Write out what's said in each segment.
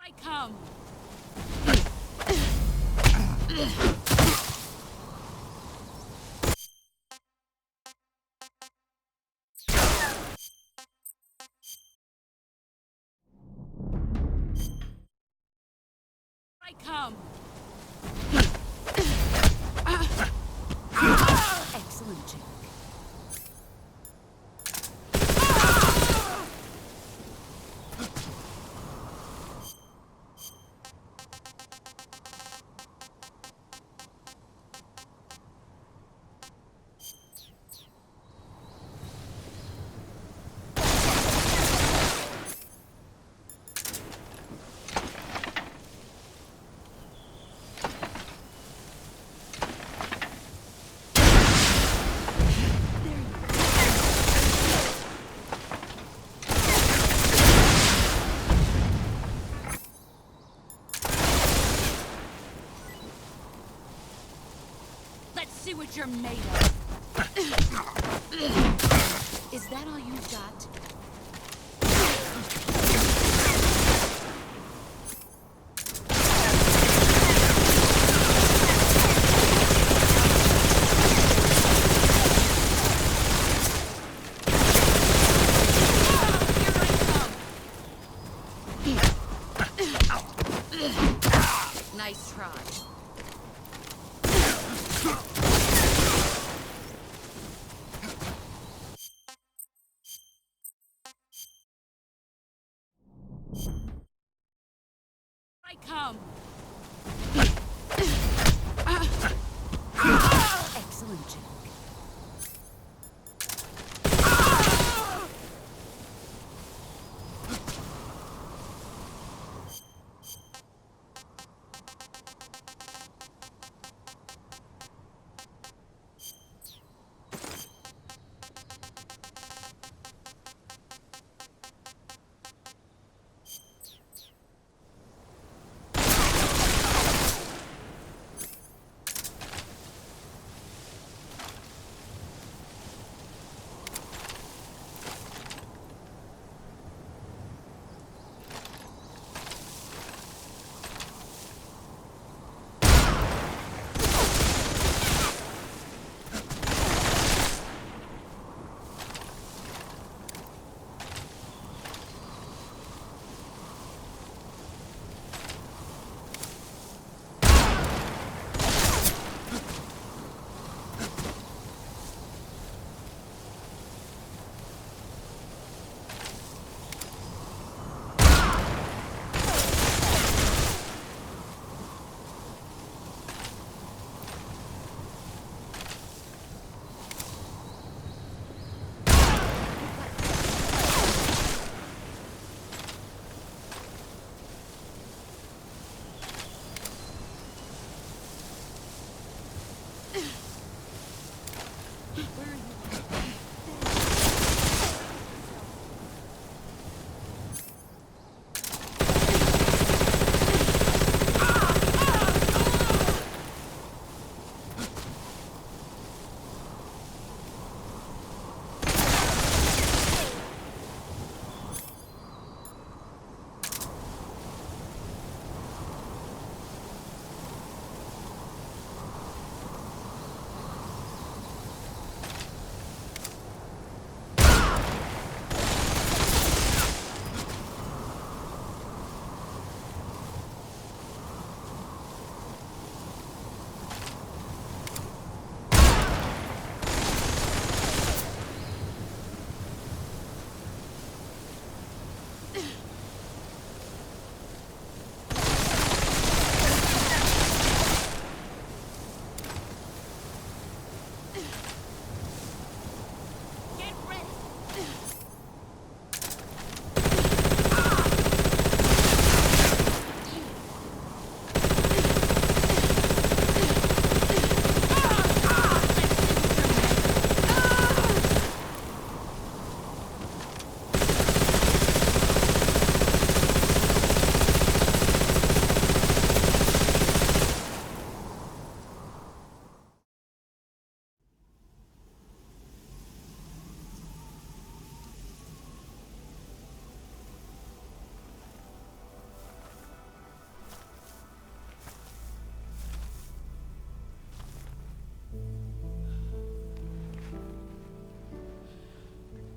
I come. I come. Excellent, Jack. Let's see what you're made of. Is that all you've got? Nice try. I come. Excellent, Jack.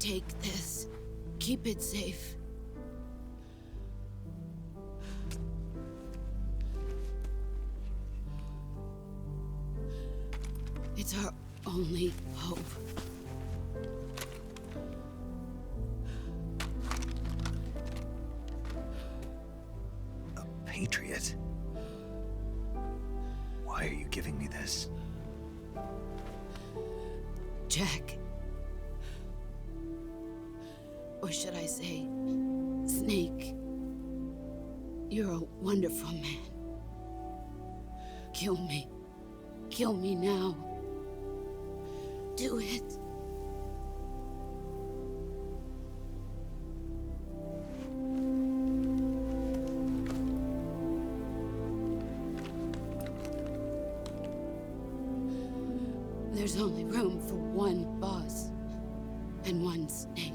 Take this. Keep it safe. It's our only hope. A patriot? Why are you giving me this? Jack. Or should I say, Snake. You're a wonderful man. Kill me. Kill me now. Do it. There's only room for one boss and one Snake.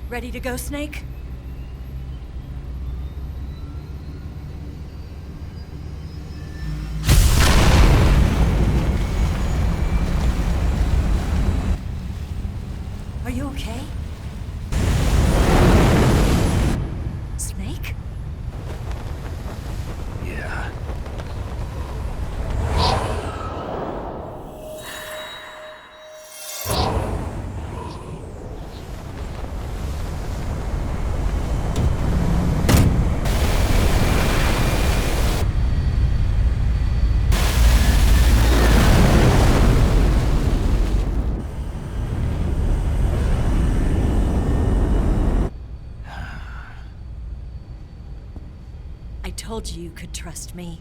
Ready to go, Snake? Are you okay? Snake? Yeah. I told you you could trust me.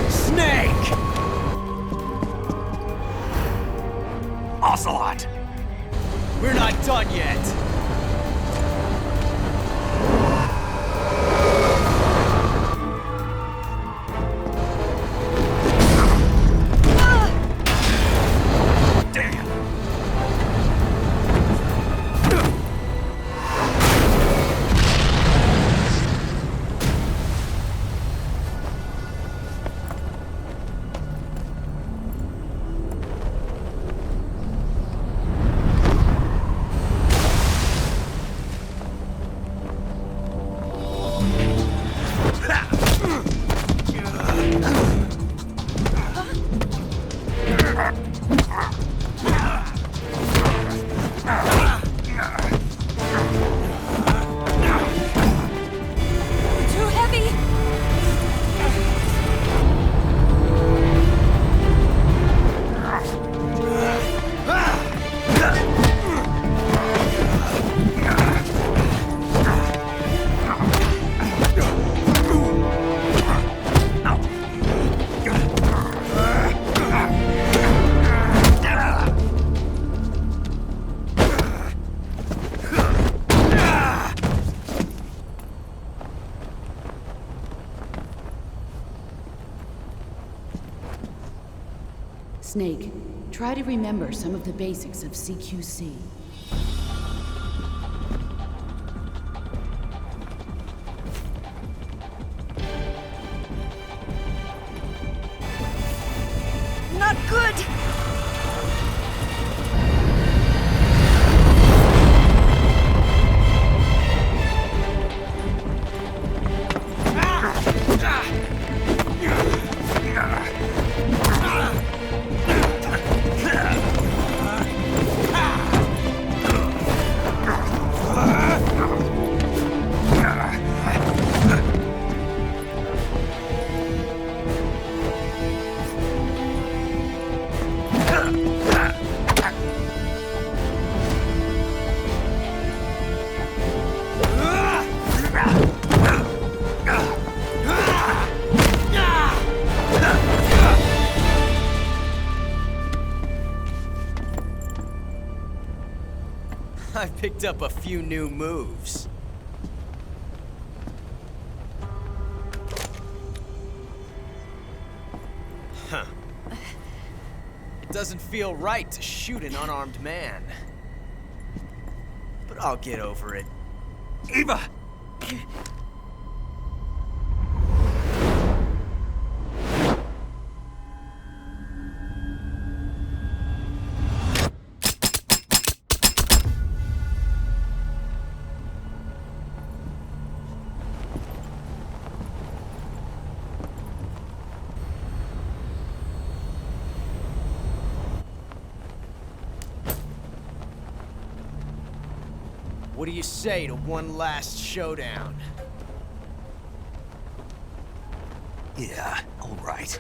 Snake! Ocelot! We're not done yet! Snake, try to remember some of the basics of CQC. Not good! I've picked up a few new moves. Huh. It doesn't feel right to shoot an unarmed man. But I'll get over it. Eva! What do you say to one last showdown? Yeah, all right.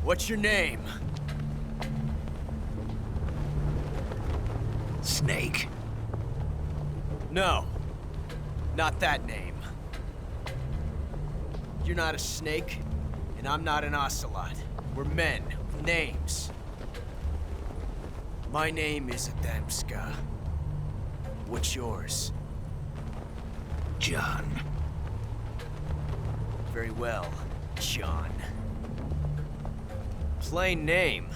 What's your name? Snake. No. Not that name. You're not a snake, and I'm not an ocelot. We're men with names. My name is Adamska. What's yours? John. Very well, John. Plain name.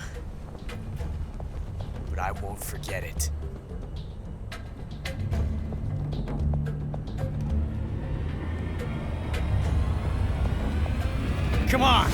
But I won't forget it. Come on!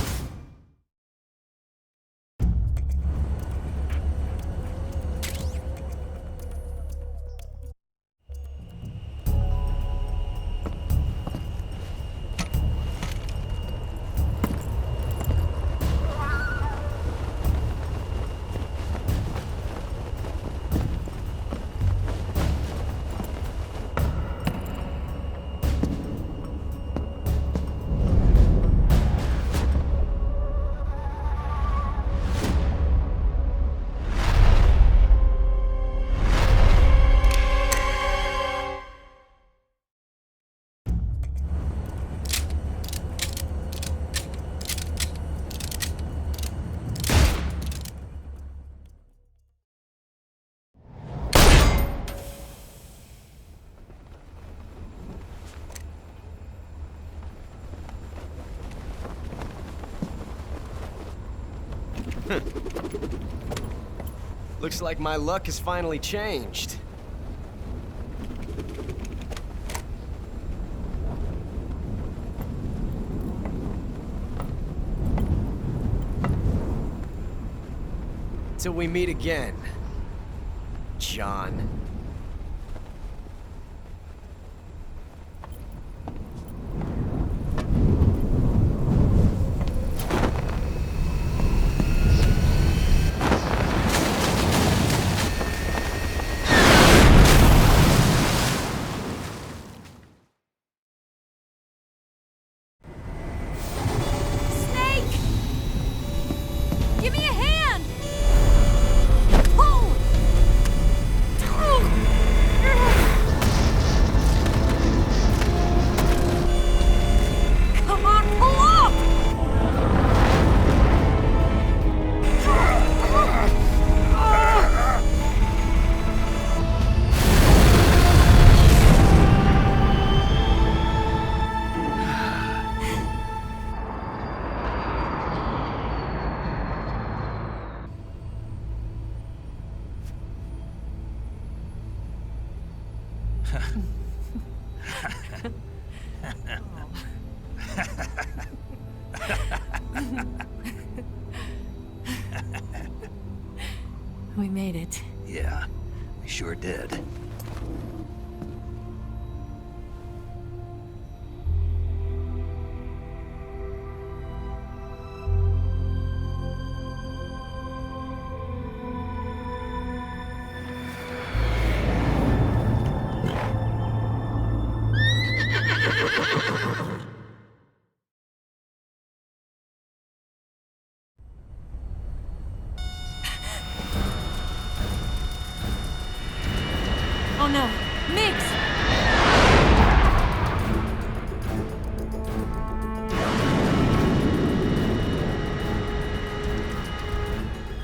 Looks like my luck has finally changed. Till we meet again, John. made it. Yeah, we sure did. Oh no! Mix!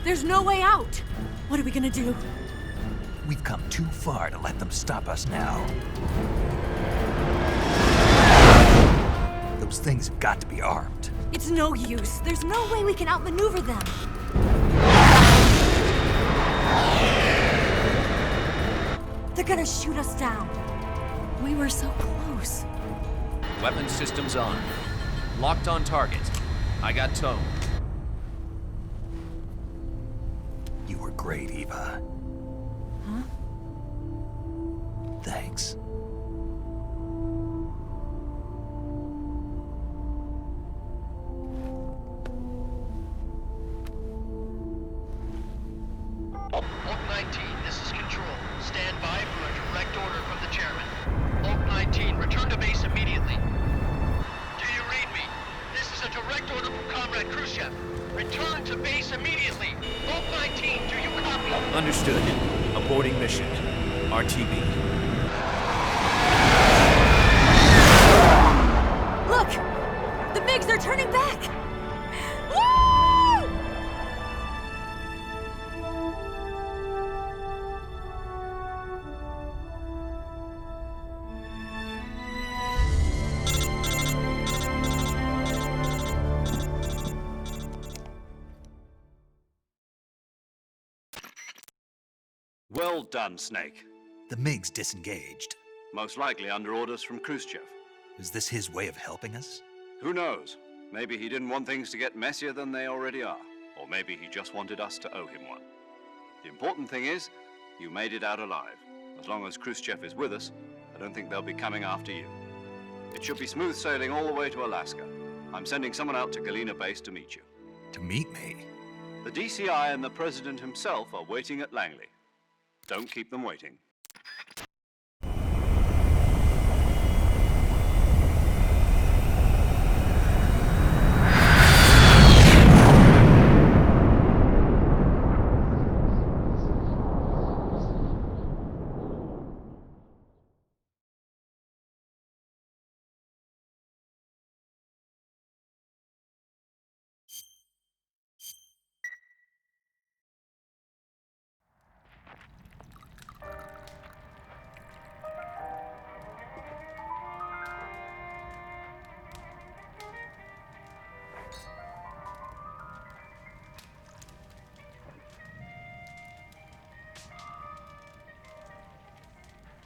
There's no way out! What are we gonna do? We've come too far to let them stop us now. Those things have got to be armed. It's no use. There's no way we can outmaneuver them. They're gonna shoot us down. We were so close. Weapon systems on. Locked on target. I got towed. You were great, Eva. Huh? Thanks. Oak 19, this is Control. Stand by for a direct order from the chairman. Oak 19, return to base immediately. Do you read me? This is a direct order from Comrade Khrushchev. Return to base immediately. Oak 19, do you copy? Understood. Aborting mission. RTB. Look! The MiGs are turning back! Woo! Well done, Snake. The MiG's disengaged. Most likely under orders from Khrushchev. Is this his way of helping us? Who knows? Maybe he didn't want things to get messier than they already are. Or maybe he just wanted us to owe him one. The important thing is, you made it out alive. As long as Khrushchev is with us, I don't think they'll be coming after you. It should be smooth sailing all the way to Alaska. I'm sending someone out to Galena Base to meet you. To meet me? The DCI and the President himself are waiting at Langley. Don't keep them waiting.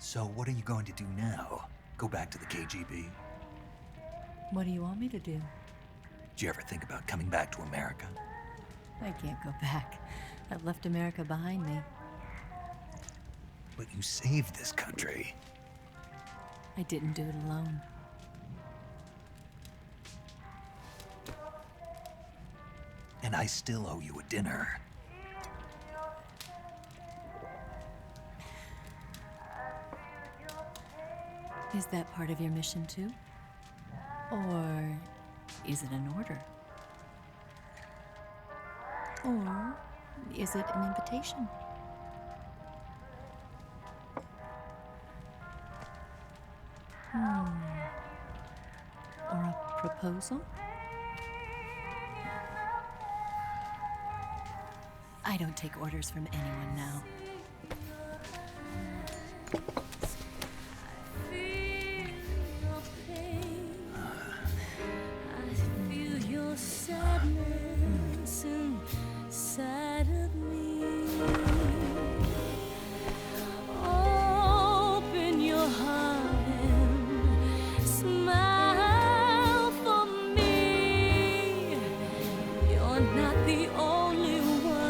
So what are you going to do now? Go back to the KGB? What do you want me to do? Did you ever think about coming back to America? I can't go back. I've left America behind me. But you saved this country. I didn't do it alone. And I still owe you a dinner. Is that part of your mission too? Or is it an order? Or is it an invitation? Or a proposal? I don't take orders from anyone now. Not the only one.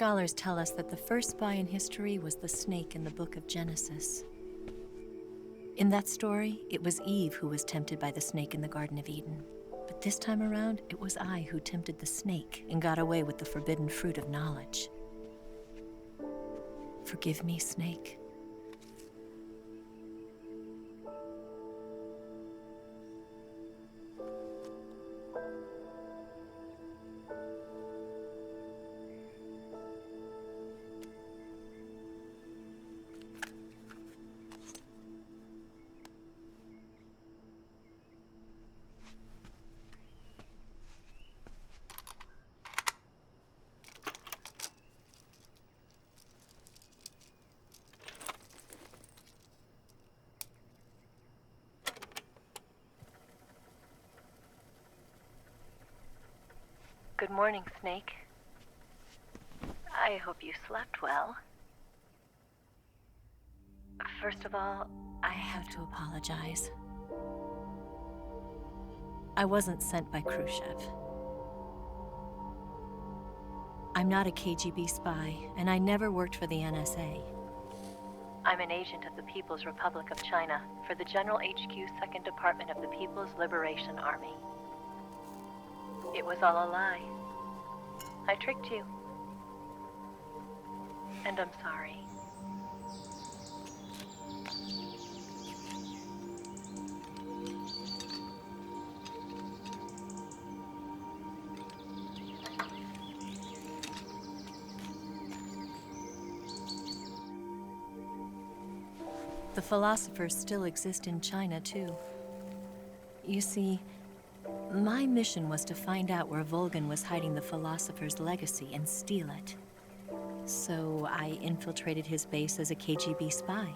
Scholars tell us that the first spy in history was the snake in the book of Genesis. In that story, it was Eve who was tempted by the snake in the Garden of Eden. But this time around, it was I who tempted the snake and got away with the forbidden fruit of knowledge. Forgive me, Snake. Good morning, Snake. I hope you slept well. First of all, I have to apologize. I wasn't sent by Khrushchev. I'm not a KGB spy, and I never worked for the NSA. I'm an agent of the People's Republic of China for the General HQ 2nd Department of the People's Liberation Army. It was all a lie. I tricked you. And I'm sorry. The philosophers still exist in China, too. You see, my mission was to find out where Volgin was hiding the philosopher's legacy and steal it. So I infiltrated his base as a KGB spy.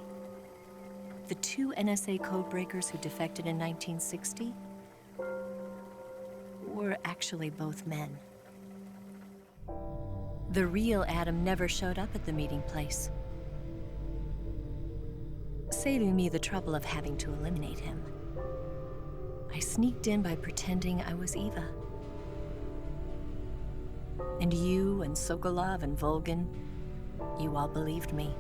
The 2 NSA codebreakers who defected in 1960 were actually both men. The real Adam never showed up at the meeting place, saving me the trouble of having to eliminate him. I sneaked in by pretending I was Eva. And you and Sokolov and Volgin, you all believed me.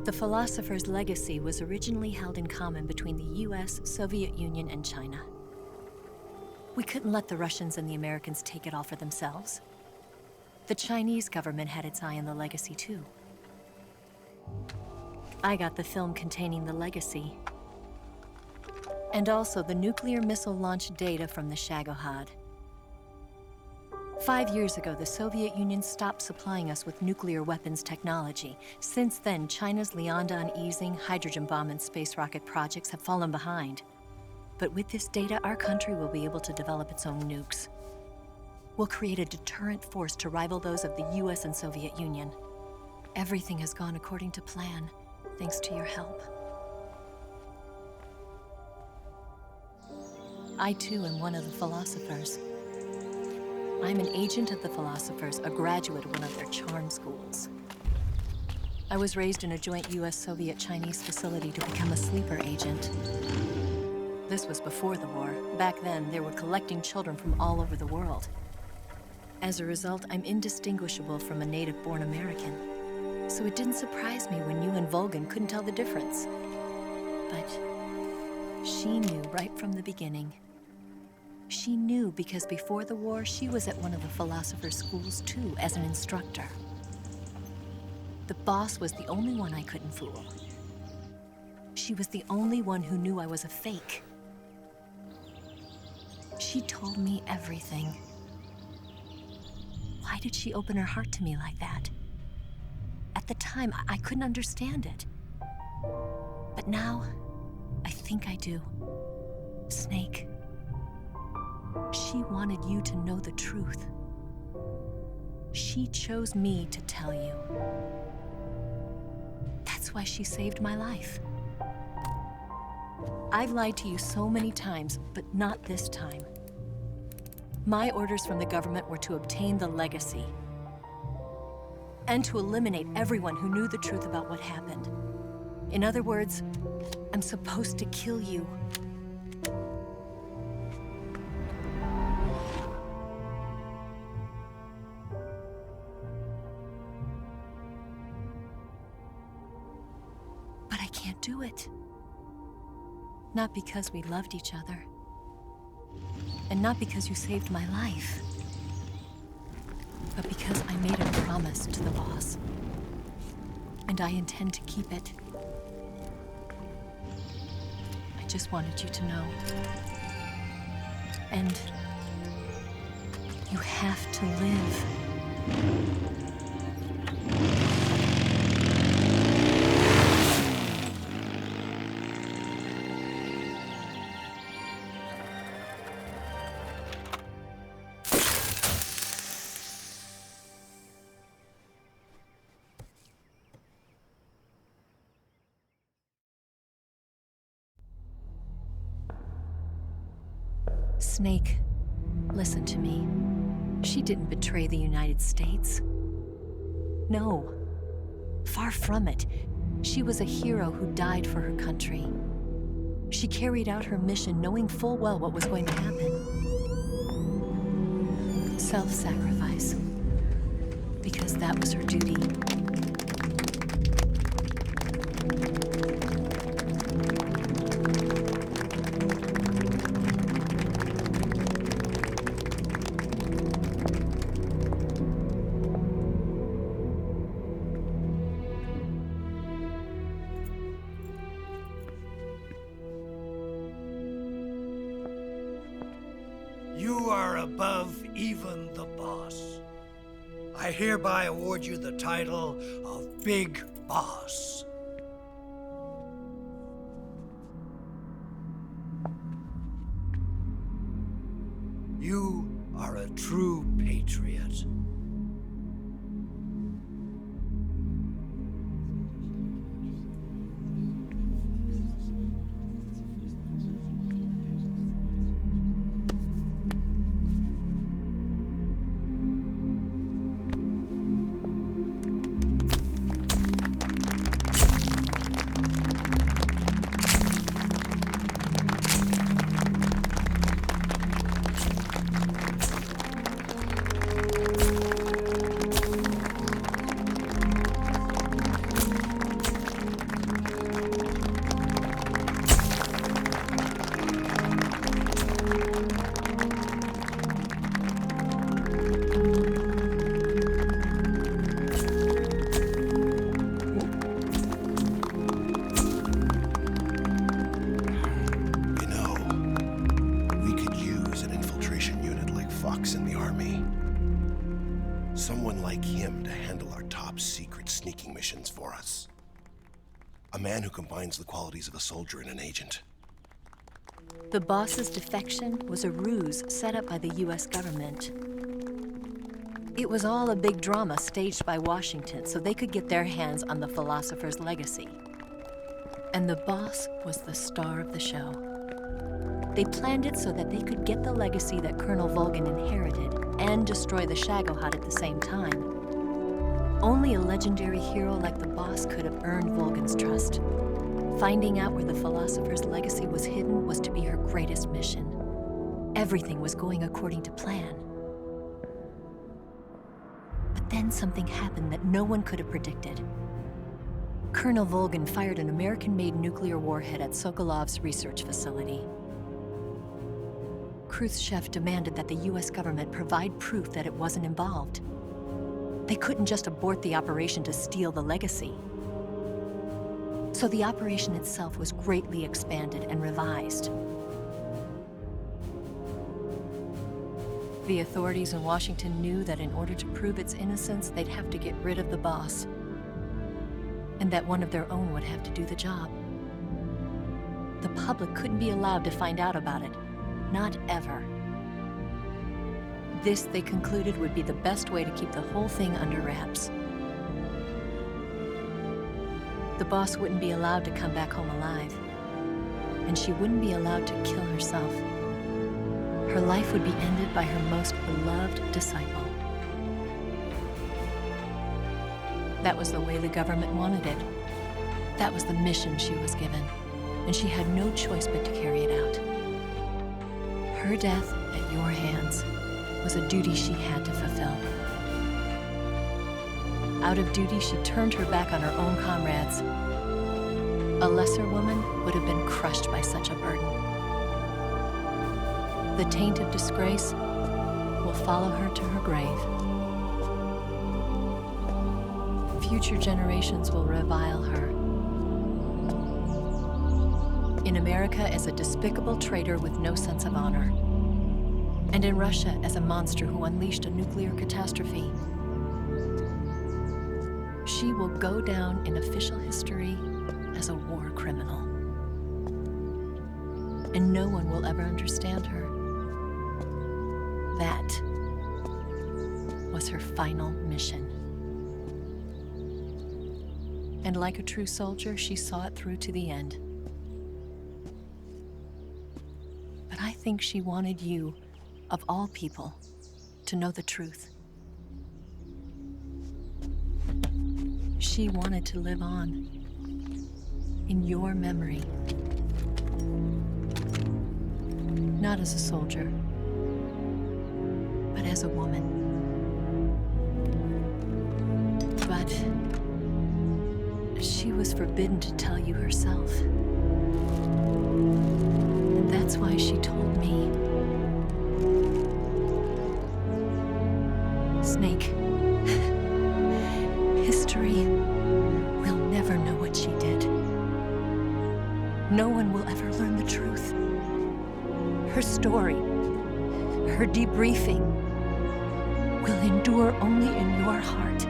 The philosopher's legacy was originally held in common between the US, Soviet Union, and China. We couldn't let the Russians and the Americans take it all for themselves. The Chinese government had its eye on the legacy, too. I got the film containing the legacy, and also the nuclear missile launch data from the Shagohod. 5 years ago, the Soviet Union stopped supplying us with nuclear weapons technology. Since then, China's Liaodong easing, hydrogen bomb, and space rocket projects have fallen behind. But with this data, our country will be able to develop its own nukes. We'll create a deterrent force to rival those of the US and Soviet Union. Everything has gone according to plan, thanks to your help. I, too, am one of the philosophers. I'm an agent of the philosophers, a graduate of one of their charm schools. I was raised in a joint US-Soviet-Chinese facility to become a sleeper agent. This was before the war. Back then, they were collecting children from all over the world. As a result, I'm indistinguishable from a native-born American. So it didn't surprise me when you and Volgin couldn't tell the difference. But she knew right from the beginning. She knew because before the war, she was at one of the philosopher's schools too, as an instructor. The boss was the only one I couldn't fool. She was the only one who knew I was a fake. She told me everything. Why did she open her heart to me like that? At the time, I couldn't understand it. But now, I think I do. Snake. She wanted you to know the truth. She chose me to tell you. That's why she saved my life. I've lied to you so many times, but not this time. My orders from the government were to obtain the legacy and to eliminate everyone who knew the truth about what happened. In other words, I'm supposed to kill you. can't do it. Not because we loved each other. And not because you saved my life. But because I made a promise to the boss. And I intend to keep it. I just wanted you to know. And you have to live. Snake, listen to me. She didn't betray the United States. No. Far from it. She was a hero who died for her country. She carried out her mission knowing full well what was going to happen. Self-sacrifice. Because that was her duty. You are above even the boss. I hereby award you the title of Big Boss. You are a true patriot. Someone like him to handle our top secret sneaking missions for us. A man who combines the qualities of a soldier and an agent. The boss's defection was a ruse set up by the US government. It was all a big drama staged by Washington so they could get their hands on the philosopher's legacy. And the boss was the star of the show. They planned it so that they could get the legacy that Colonel Volgin inherited and destroy the Shagohod at the same time. Only a legendary hero like the boss could have earned Volgin's trust. Finding out where the philosopher's legacy was hidden was to be her greatest mission. Everything was going according to plan. But then something happened that no one could have predicted. Colonel Volgin fired an American-made nuclear warhead at Sokolov's research facility. Khrushchev demanded that the US government provide proof that it wasn't involved. They couldn't just abort the operation to steal the legacy. So the operation itself was greatly expanded and revised. The authorities in Washington knew that in order to prove its innocence, they'd have to get rid of the boss. And that one of their own would have to do the job. The public couldn't be allowed to find out about it. Not ever. This, they concluded, would be the best way to keep the whole thing under wraps. The boss wouldn't be allowed to come back home alive. And she wouldn't be allowed to kill herself. Her life would be ended by her most beloved disciple. That was the way the government wanted it. That was the mission she was given. And she had no choice but to carry it out. Her death at your hands was a duty she had to fulfill. Out of duty, she turned her back on her own comrades A lesser woman would have been crushed by such a burden. The taint of disgrace will follow her to her grave. Future generations will revile her. In America as a despicable traitor with no sense of honor. And in Russia as a monster who unleashed a nuclear catastrophe. She will go down in official history as a war criminal. And no one will ever understand her. That was her final mission. And like a true soldier, she saw it through to the end. But I think she wanted you, of all people, to know the truth. She wanted to live on in your memory. Not as a soldier, but as a woman. But she was forbidden to tell you herself. And that's why she told me. Snake, history will never know what she did. No one will ever learn the truth. Her story, her debriefing, will endure only in your heart.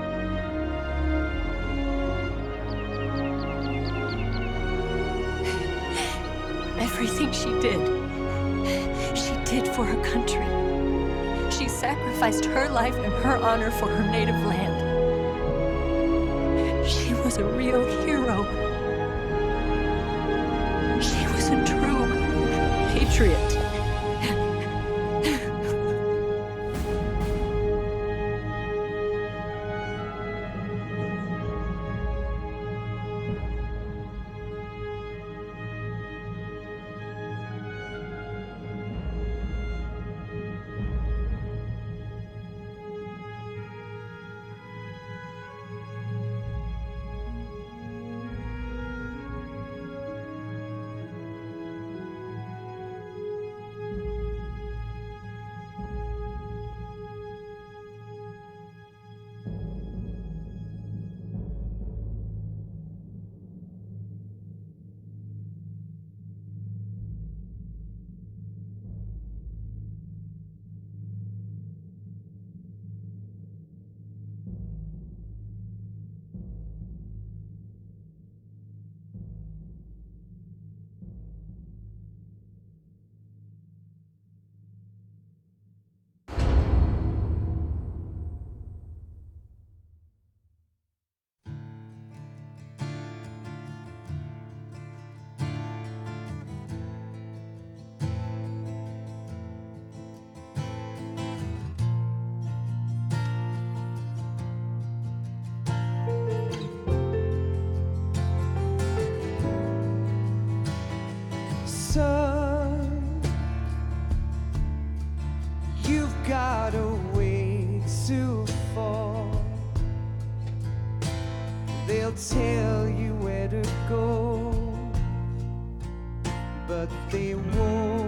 Everything she did for her country. She sacrificed her life and her honor for her native land. She was a real hero. She was a true patriot. Son, you've got a ways to fall. They'll tell you where to go, but they won't